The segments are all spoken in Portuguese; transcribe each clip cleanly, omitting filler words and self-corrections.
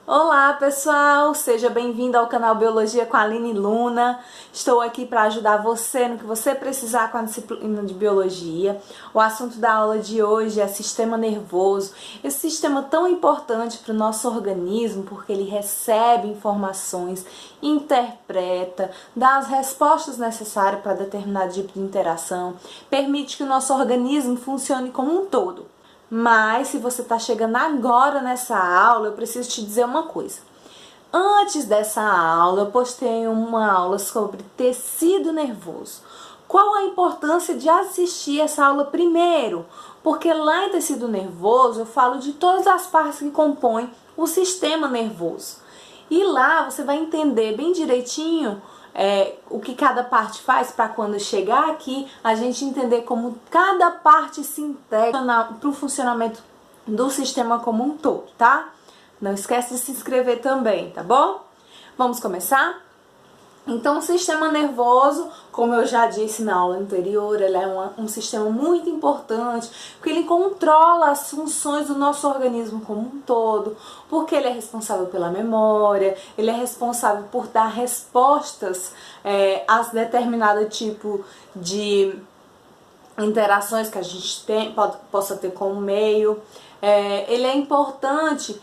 Olá pessoal, seja bem-vindo ao canal Biologia com a Aline Luna. Estou aqui para ajudar você no que você precisar com a disciplina de Biologia. O assunto da aula de hoje é sistema nervoso. Esse sistema tão importante para o nosso organismo porque ele recebe informações, interpreta, dá as respostas necessárias para determinado tipo de interação, permite que o nosso organismo funcione como um todo. Mas, se você está chegando agora nessa aula, eu preciso te dizer uma coisa. Antes dessa aula, eu postei uma aula sobre tecido nervoso. Qual a importância de assistir essa aula primeiro? Porque lá em tecido nervoso eu falo de todas as partes que compõem o sistema nervoso. E lá você vai entender bem direitinho o que cada parte faz para quando chegar aqui a gente entender como cada parte se integra para o funcionamento do sistema como um todo, tá? Não esquece de se inscrever também, tá bom? Vamos começar? Então, o sistema nervoso, como eu já disse na aula anterior, ele é um sistema muito importante, porque ele controla as funções do nosso organismo como um todo, porque ele é responsável pela memória, ele é responsável por dar respostas a determinado tipo de interações que a gente possa ter com o meio. Ele é importante,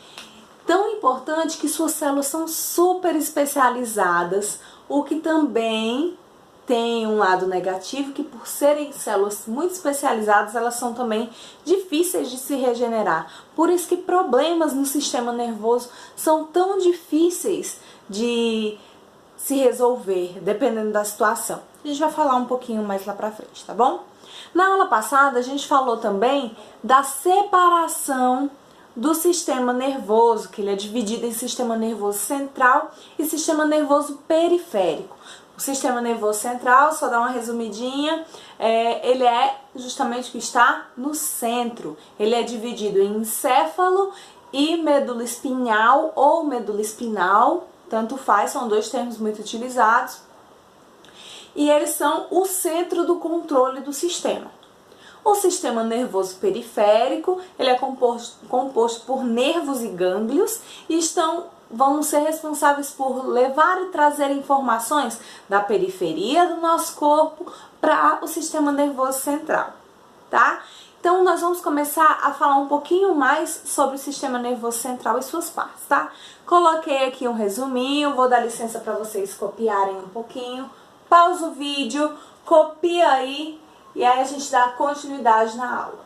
tão importante que suas células são super especializadas, o que também tem um lado negativo, que por serem células muito especializadas, elas são também difíceis de se regenerar. Por isso que problemas no sistema nervoso são tão difíceis de se resolver, dependendo da situação. A gente vai falar um pouquinho mais lá pra frente, tá bom? Na aula passada, a gente falou também da separação do sistema nervoso, que ele é dividido em sistema nervoso central e sistema nervoso periférico. O sistema nervoso central, só dar uma resumidinha, ele é justamente o que está no centro. Ele é dividido em encéfalo e medula espinhal ou medula espinal, tanto faz, são dois termos muito utilizados. E eles são o centro do controle do sistema. O sistema nervoso periférico, ele é composto por nervos e gânglios e vão ser responsáveis por levar e trazer informações da periferia do nosso corpo para o sistema nervoso central, tá? Então, nós vamos começar a falar um pouquinho mais sobre o sistema nervoso central e suas partes, tá? Coloquei aqui um resuminho, vou dar licença para vocês copiarem um pouquinho. Pausa o vídeo, copia aí e aí a gente dá continuidade na aula.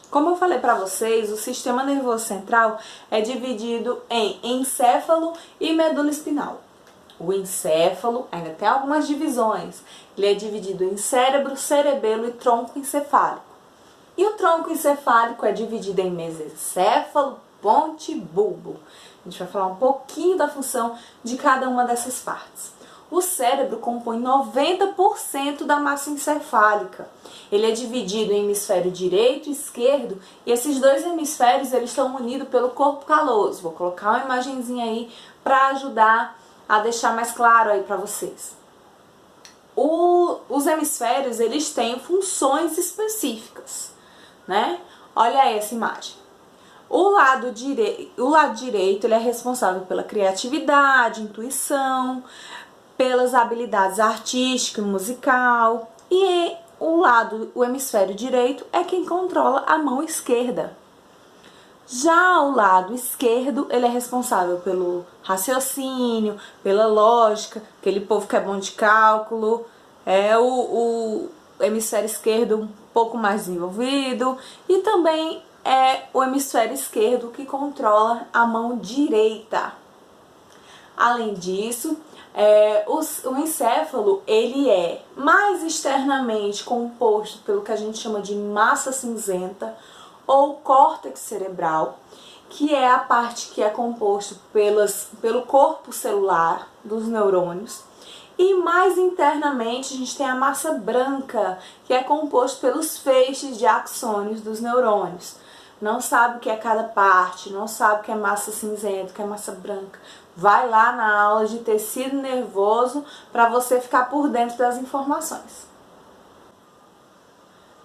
Como eu falei para vocês, o sistema nervoso central é dividido em encéfalo e medula espinal. O encéfalo ainda tem algumas divisões. Ele é dividido em cérebro, cerebelo e tronco encefálico. E o tronco encefálico é dividido em mesencéfalo, ponte e bulbo. A gente vai falar um pouquinho da função de cada uma dessas partes. O cérebro compõe 90% da massa encefálica. Ele é dividido em hemisfério direito e esquerdo, e esses dois hemisférios eles estão unidos pelo corpo caloso. Vou colocar uma imagenzinha aí para ajudar a deixar mais claro aí para vocês. Os hemisférios eles têm funções específicas, né? Olha aí essa imagem. O lado direito ele é responsável pela criatividade, intuição, pelas habilidades artísticas e musical, e o hemisfério direito é quem controla a mão esquerda. Já o lado esquerdo, ele é responsável pelo raciocínio, pela lógica, aquele povo que é bom de cálculo, o hemisfério esquerdo um pouco mais desenvolvido, e também é o hemisfério esquerdo que controla a mão direita. Além disso, o encéfalo ele é mais externamente composto pelo que a gente chama de massa cinzenta ou córtex cerebral, que é a parte que é composto pelo corpo celular dos neurônios. E mais internamente a gente tem a massa branca, que é composto pelos feixes de axônios dos neurônios. Não sabe o que é cada parte, não sabe o que é massa cinzenta, o que é massa branca. Vai lá na aula de tecido nervoso para você ficar por dentro das informações.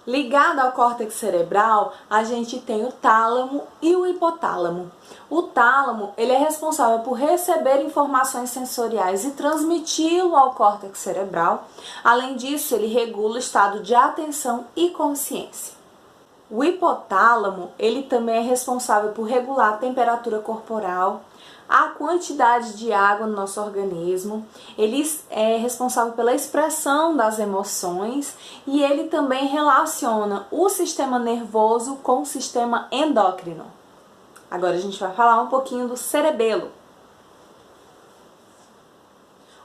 Ligado ao córtex cerebral, a gente tem o tálamo e o hipotálamo. O tálamo, ele é responsável por receber informações sensoriais e transmiti-lo ao córtex cerebral. Além disso, ele regula o estado de atenção e consciência. O hipotálamo, ele também é responsável por regular a temperatura corporal, a quantidade de água no nosso organismo, ele é responsável pela expressão das emoções e ele também relaciona o sistema nervoso com o sistema endócrino. Agora a gente vai falar um pouquinho do cerebelo.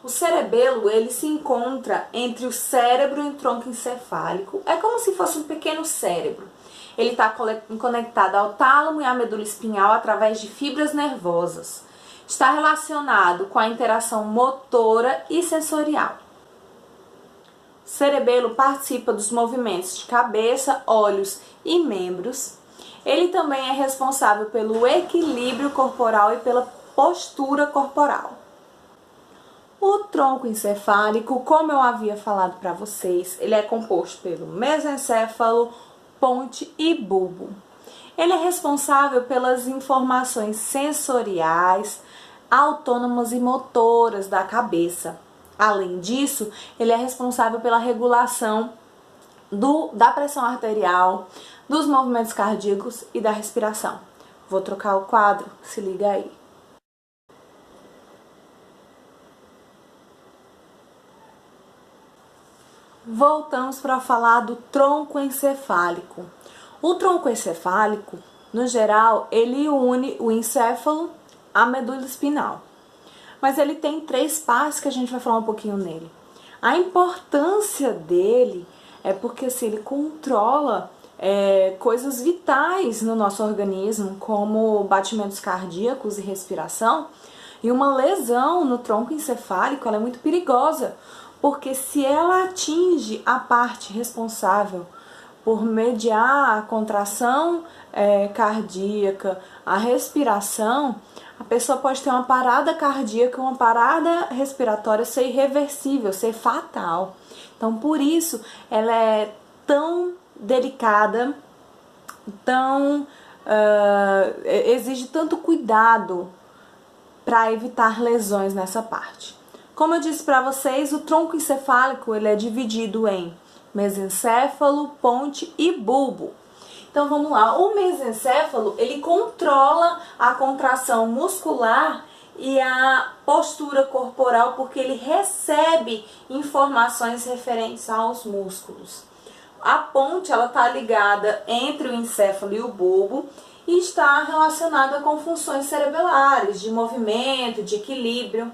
O cerebelo, ele se encontra entre o cérebro e o tronco encefálico. É como se fosse um pequeno cérebro. Ele está conectado ao tálamo e à medula espinhal através de fibras nervosas. Está relacionado com a interação motora e sensorial. O cerebelo participa dos movimentos de cabeça, olhos e membros. Ele também é responsável pelo equilíbrio corporal e pela postura corporal. O tronco encefálico, como eu havia falado para vocês, ele é composto pelo mesencéfalo, ponte e bulbo. Ele é responsável pelas informações sensoriais, autônomas e motoras da cabeça. Além disso, ele é responsável pela regulação da pressão arterial, dos movimentos cardíacos e da respiração. Vou trocar o quadro, se liga aí. Voltamos para falar do tronco encefálico. O tronco encefálico, no geral, ele une o encéfalo à medula espinhal. Mas ele tem 3 partes que a gente vai falar um pouquinho nele. A importância dele é porque assim, ele controla coisas vitais no nosso organismo, como batimentos cardíacos e respiração. E uma lesão no tronco encefálico ela é muito perigosa, porque se ela atinge a parte responsável por mediar a contração cardíaca, a respiração, a pessoa pode ter uma parada cardíaca, uma parada respiratória ser irreversível, ser fatal. Então, por isso, ela é tão delicada, exige tanto cuidado para evitar lesões nessa parte. Como eu disse para vocês, o tronco encefálico ele é dividido em mesencéfalo, ponte e bulbo. Então vamos lá, o mesencéfalo ele controla a contração muscular e a postura corporal porque ele recebe informações referentes aos músculos. A ponte ela está ligada entre o encéfalo e o bulbo e está relacionada com funções cerebelares, de movimento, de equilíbrio.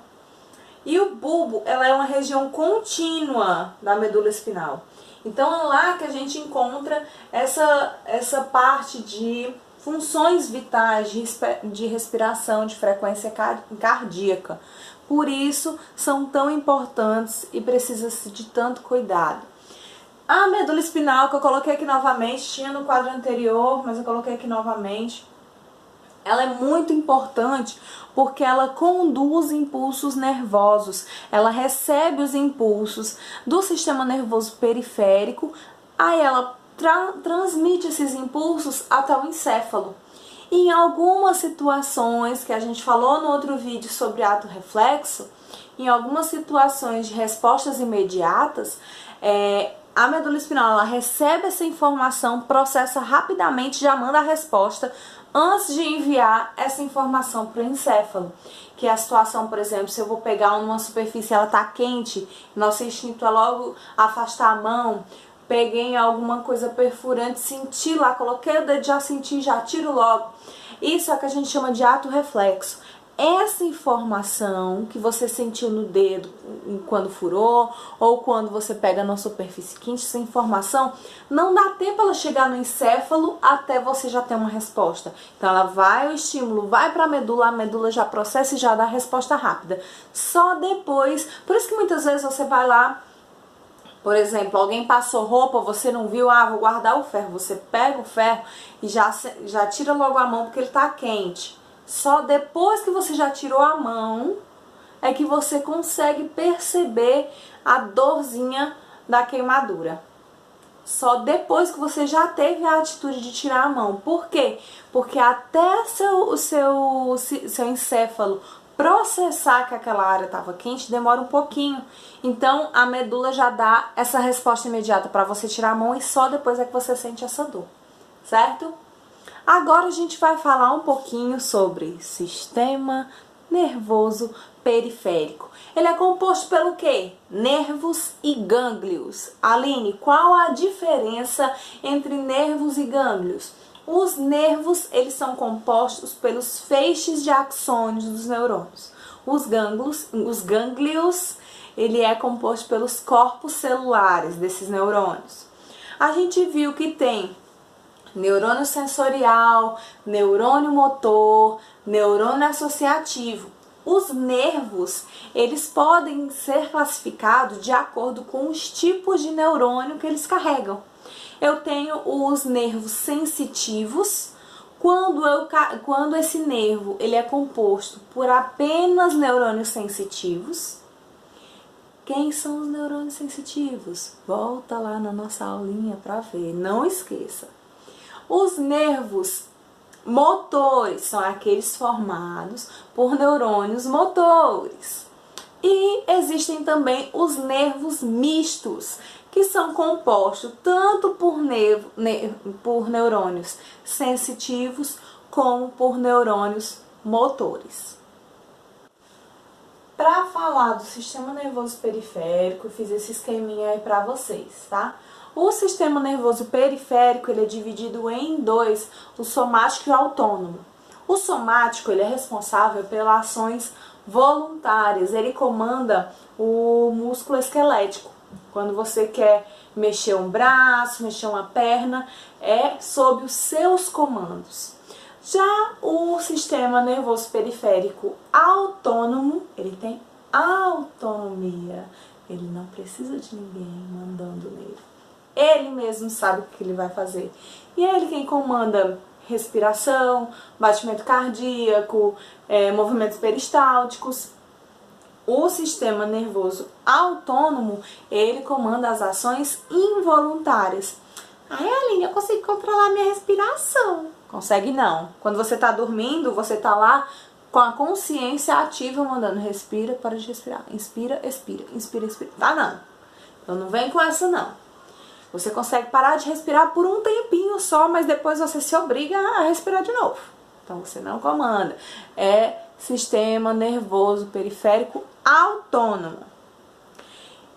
E o bulbo ela é uma região contínua da medula espinhal. Então é lá que a gente encontra essa parte de funções vitais de respiração, de frequência cardíaca. Por isso são tão importantes e precisa-se de tanto cuidado. A medula espinhal que eu coloquei aqui novamente, tinha no quadro anterior, mas eu coloquei aqui novamente. Ela é muito importante porque ela conduz impulsos nervosos, ela recebe os impulsos do sistema nervoso periférico, aí ela transmite esses impulsos até o encéfalo. E em algumas situações, que a gente falou no outro vídeo sobre ato reflexo, em algumas situações de respostas imediatas, a medula espinhal ela recebe essa informação, processa rapidamente, já manda a resposta antes de enviar essa informação para o encéfalo. Que é a situação, por exemplo, se eu vou pegar uma superfície, ela está quente, nosso instinto é logo afastar a mão, peguei em alguma coisa perfurante, senti lá, coloquei o dedo, já senti, já tiro logo. Isso é o que a gente chama de ato reflexo. Essa informação que você sentiu no dedo quando furou ou quando você pega na superfície quente, essa informação não dá tempo ela chegar no encéfalo até você já ter uma resposta. Então ela vai, o estímulo vai para a medula já processa e já dá a resposta rápida. Só depois, por isso que muitas vezes você vai lá, por exemplo, alguém passou roupa, você não viu, vou guardar o ferro. Você pega o ferro e já tira logo a mão porque ele está quente. Só depois que você já tirou a mão é que você consegue perceber a dorzinha da queimadura. só depois que você já teve a atitude de tirar a mão. Por quê? Porque até o seu encéfalo processar que aquela área estava quente demora um pouquinho. Então a medula já dá essa resposta imediata para você tirar a mão e só depois é que você sente essa dor, certo? Agora a gente vai falar um pouquinho sobre sistema nervoso periférico. Ele é composto pelo quê? Nervos e gânglios. Aline, qual a diferença entre nervos e gânglios? Os nervos, eles são compostos pelos feixes de axônios dos neurônios. Os gânglios, ele é composto pelos corpos celulares desses neurônios. A gente viu que tem neurônio sensorial, neurônio motor, neurônio associativo. Os nervos, eles podem ser classificados de acordo com os tipos de neurônio que eles carregam. Eu tenho os nervos sensitivos, quando esse nervo ele é composto por apenas neurônios sensitivos. Quem são os neurônios sensitivos? Volta lá na nossa aulinha para ver, não esqueça. Os nervos motores são aqueles formados por neurônios motores. E existem também os nervos mistos, que são compostos tanto por neurônios sensitivos como por neurônios motores. Para falar do sistema nervoso periférico, eu fiz esse esqueminha aí para vocês, tá? O sistema nervoso periférico, ele é dividido em dois, o somático e o autônomo. O somático, ele é responsável pelas ações voluntárias, ele comanda o músculo esquelético. Quando você quer mexer um braço, mexer uma perna, é sob os seus comandos. Já o sistema nervoso periférico autônomo, ele tem autonomia, ele não precisa de ninguém mandando nele. Ele mesmo sabe o que ele vai fazer. E é ele quem comanda respiração, batimento cardíaco, movimentos peristálticos. O sistema nervoso autônomo, ele comanda as ações involuntárias. Ai, Aline, eu consigo controlar minha respiração. Consegue não. Quando você está dormindo, você está lá com a consciência ativa mandando respira, para de respirar. Inspira, expira, inspira, expira. Tá não. Então não vem com essa não. Você consegue parar de respirar por um tempinho só, mas depois você se obriga a respirar de novo. Então você não comanda. É sistema nervoso periférico autônomo.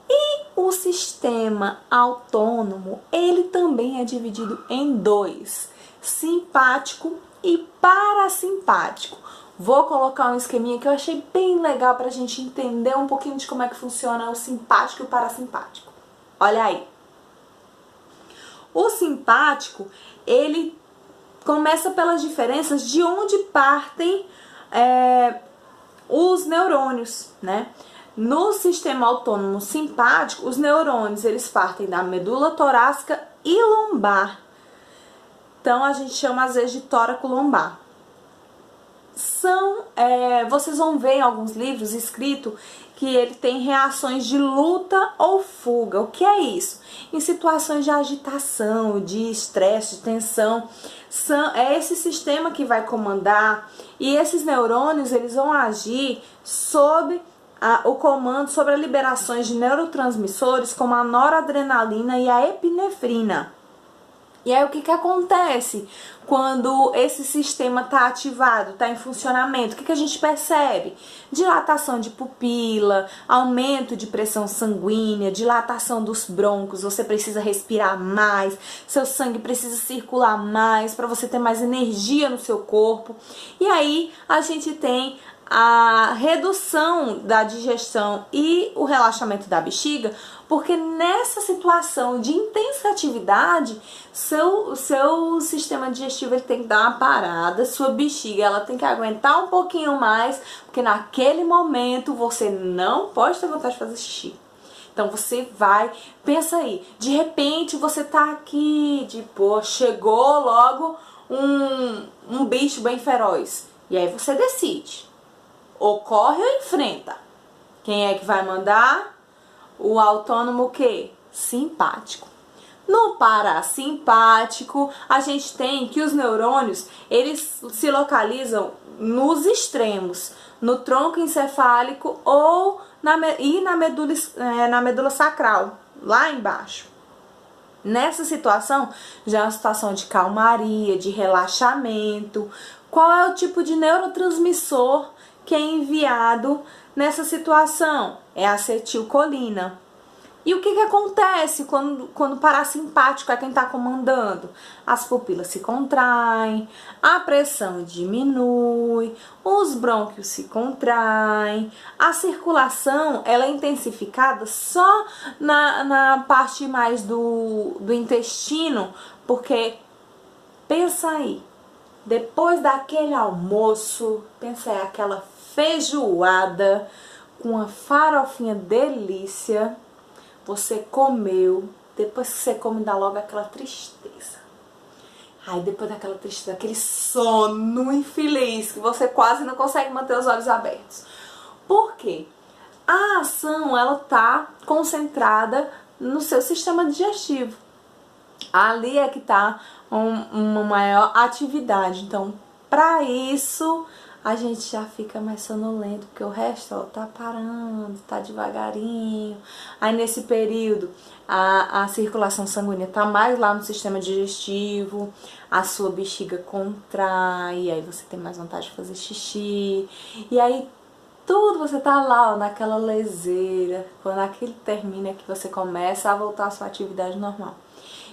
E o sistema autônomo, ele também é dividido em dois, simpático e parasimpático. Vou colocar um esqueminha que eu achei bem legal para a gente entender um pouquinho de como é que funciona o simpático e o parasimpático. Olha aí. O simpático, ele começa pelas diferenças de onde partem os neurônios, né? No sistema autônomo simpático, os neurônios, eles partem da medula torácica e lombar. Então, a gente chama às vezes de tóraco lombar. Vocês vão ver em alguns livros escrito que ele tem reações de luta ou fuga. O que é isso? Em situações de agitação, de estresse, de tensão, é esse sistema que vai comandar, e esses neurônios, eles vão agir sob o comando sobre as liberações de neurotransmissores como a noradrenalina e a epinefrina. E aí o que acontece quando esse sistema está ativado, está em funcionamento? O que a gente percebe? Dilatação de pupila, aumento de pressão sanguínea, dilatação dos brônquios, você precisa respirar mais, seu sangue precisa circular mais para você ter mais energia no seu corpo. E aí a gente tem a redução da digestão e o relaxamento da bexiga, porque nessa situação de intensa atividade, seu sistema digestivo ele tem que dar uma parada, sua bexiga ela tem que aguentar um pouquinho mais, porque naquele momento você não pode ter vontade de fazer xixi. Então você vai, pensa aí, de repente você tá aqui, tipo, chegou logo um bicho bem feroz, e aí você decide. Ou corre ou enfrenta. Quem é que vai mandar? O autônomo o quê? Simpático. No parasimpático, a gente tem que os neurônios, eles se localizam nos extremos, no tronco encefálico ou na medula sacral, lá embaixo. Nessa situação, já é uma situação de calmaria, de relaxamento. Qual é o tipo de neurotransmissor que é enviado nessa situação? É a acetilcolina. E o que acontece quando o parasimpático é quem está comandando? As pupilas se contraem, a pressão diminui, os brônquios se contraem, a circulação ela é intensificada só na parte mais do intestino, porque pensa aí, depois daquele almoço, pensa aí, aquela feijoada com uma farofinha delícia, você comeu, depois que você come dá logo aquela tristeza. Aí depois daquela tristeza, aquele sono infeliz que você quase não consegue manter os olhos abertos. Por quê? A ação ela tá concentrada no seu sistema digestivo. Ali é que tá uma maior atividade. Então, para isso, a gente já fica mais sonolento, porque o resto, ó, tá parando, tá devagarinho. Aí nesse período, a circulação sanguínea tá mais lá no sistema digestivo, a sua bexiga contrai, aí você tem mais vontade de fazer xixi. E aí tudo você tá lá, ó, naquela leseira. Quando aquilo termina, é que você começa a voltar à sua atividade normal.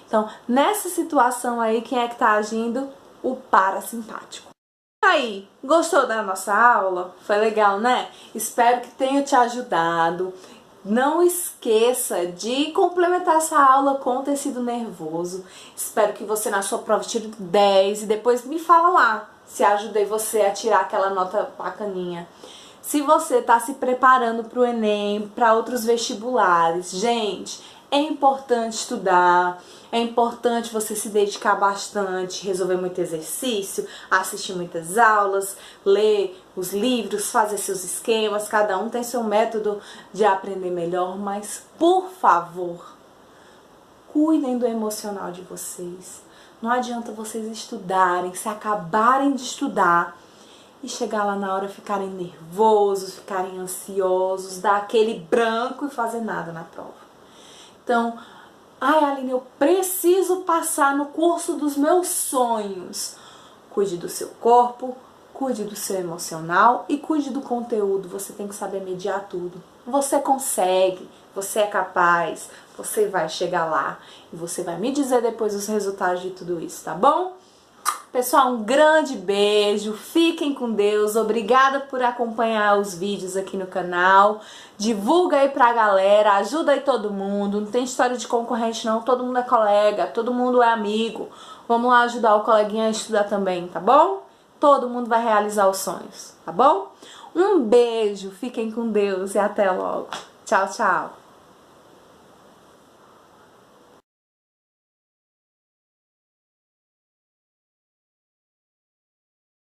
Então, nessa situação aí, quem é que tá agindo? O parasimpático. Aí, gostou da nossa aula? Foi legal, né? Espero que tenha te ajudado. Não esqueça de complementar essa aula com o tecido nervoso. Espero que você na sua prova tire 10 e depois me fala lá se ajudei você a tirar aquela nota bacaninha. Se você está se preparando para o Enem, para outros vestibulares, gente, é importante estudar, é importante você se dedicar bastante, resolver muito exercício, assistir muitas aulas, ler os livros, fazer seus esquemas, cada um tem seu método de aprender melhor, mas por favor, cuidem do emocional de vocês. Não adianta vocês estudarem, se acabarem de estudar e chegar lá na hora ficarem nervosos, ficarem ansiosos, dar aquele branco e fazer nada na prova. Então, ai Aline, eu preciso passar no curso dos meus sonhos. Cuide do seu corpo, cuide do seu emocional e cuide do conteúdo. Você tem que saber mediar tudo. Você consegue, você é capaz, você vai chegar lá e você vai me dizer depois os resultados de tudo isso, tá bom? Pessoal, um grande beijo, fiquem com Deus, obrigada por acompanhar os vídeos aqui no canal, divulga aí pra galera, ajuda aí todo mundo, não tem história de concorrente não, todo mundo é colega, todo mundo é amigo, vamos lá ajudar o coleguinha a estudar também, tá bom? Todo mundo vai realizar os sonhos, tá bom? Um beijo, fiquem com Deus e até logo. Tchau, tchau.